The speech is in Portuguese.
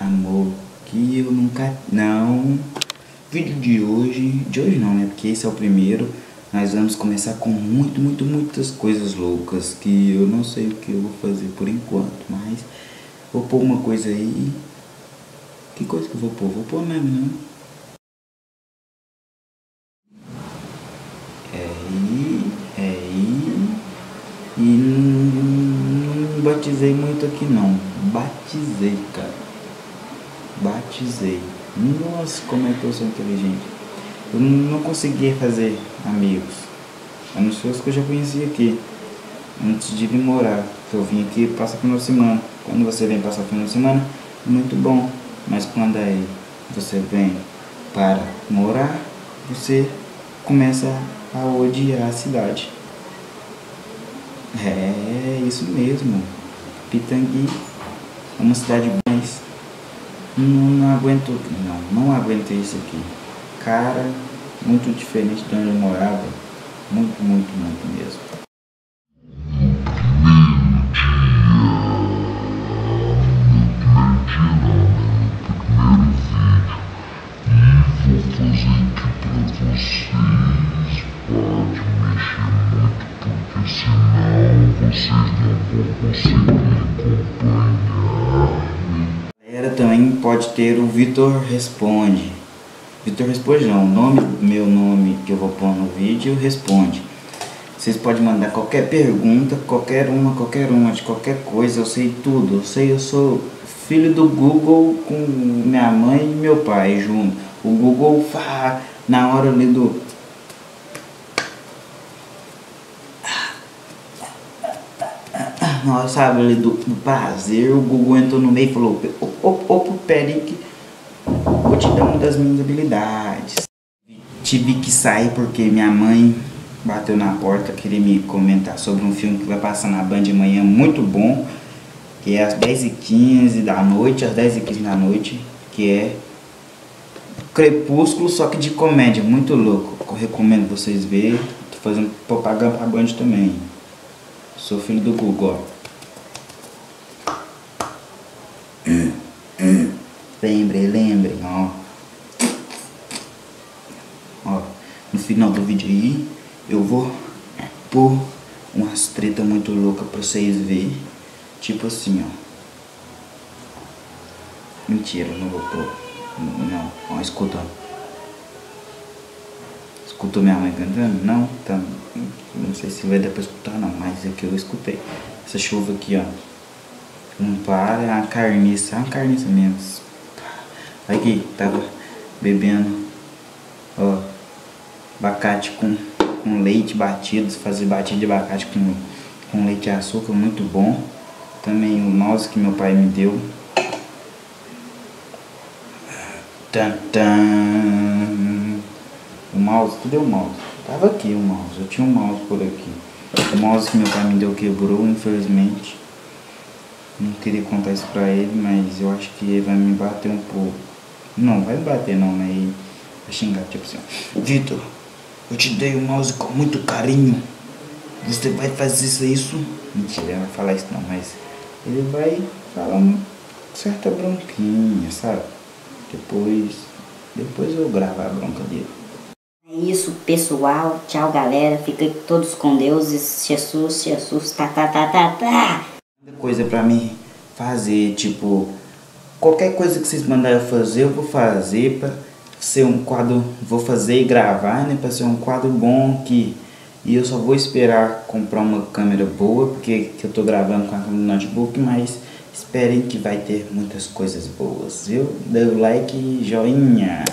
Amor, que eu nunca... Não. Vídeo de hoje não, né? Porque esse é o primeiro. Nós vamos começar com muitas coisas loucas que eu não sei o que eu vou fazer por enquanto, mas vou pôr uma coisa aí. Que coisa que eu vou pôr? Vou pôr mesmo, né? E não batizei muito aqui não. Batizei, cara. Batizei. Nossa, como é que eu sou inteligente. Eu não conseguia fazer amigos. A não ser os que eu já conhecia aqui. Antes de vir morar. Eu vim aqui passar final de semana. Quando você vem passar final de semana, é muito bom. Mas quando aí você vem para morar, você começa a odiar a cidade. É isso mesmo. Pitangui é uma cidade mais. Não aguento, não aguento isso aqui. Cara, muito diferente de onde eu morava. Muito mesmo. Galera, também pode ter o Vitor Responde. Vitor Responde não, meu nome que eu vou pôr no vídeo responde. Vocês podem mandar qualquer pergunta, qualquer uma de qualquer coisa, eu sei tudo. Eu sou filho do Google com minha mãe e meu pai junto. O Google na hora ali do... Nós sabe ali do prazer, o Google entrou no meio e falou: opa, Peric, vou te dar uma das minhas habilidades. Tive que sair porque minha mãe bateu na porta, queria me comentar sobre um filme que vai passar na Band de manhã, muito bom, que é às 10h15 da noite, que é Crepúsculo, só que de comédia, muito louco. Eu recomendo vocês verem. Tô fazendo propaganda pra Band também. Sou filho do Google, ó. Lembrem, ó. No final do vídeo aí, eu vou pôr umas treta muito louca pra vocês verem. Tipo assim, ó. Mentira, não vou pôr. Não, ó, escuta. Escutou minha mãe cantando? Não? Então, não sei se vai dar pra escutar não, mas é que eu escutei. Essa chuva aqui, ó. Não para, é uma carniça mesmo. Olha aqui, tava bebendo, ó, abacate com leite batido. Fazer batido de abacate com leite e açúcar, muito bom. Também o mouse que meu pai me deu. O mouse, cadê o mouse? Tava aqui o mouse, eu tinha um mouse por aqui. O mouse que meu pai me deu quebrou, infelizmente. Não queria contar isso pra ele, mas eu acho que ele vai me bater um pouco. Não, vai bater não, mas vai xingar, tipo assim: Vitor, eu te dei o mouse com muito carinho. Você vai fazer isso? Mentira, ele não vai falar isso não, mas ele vai falar uma certa bronquinha, sabe? Depois eu gravo a bronca dele. É isso, pessoal. Tchau, galera. Fiquem todos com Deus. Jesus, tá. Coisa pra mim fazer, tipo, qualquer coisa que vocês mandarem eu fazer, eu vou fazer pra ser um quadro, vou fazer e gravar, né? Pra ser um quadro bom aqui. E eu só vou esperar comprar uma câmera boa, porque eu tô gravando com a câmera do notebook, mas esperem que vai ter muitas coisas boas, viu? Dê o like e joinha.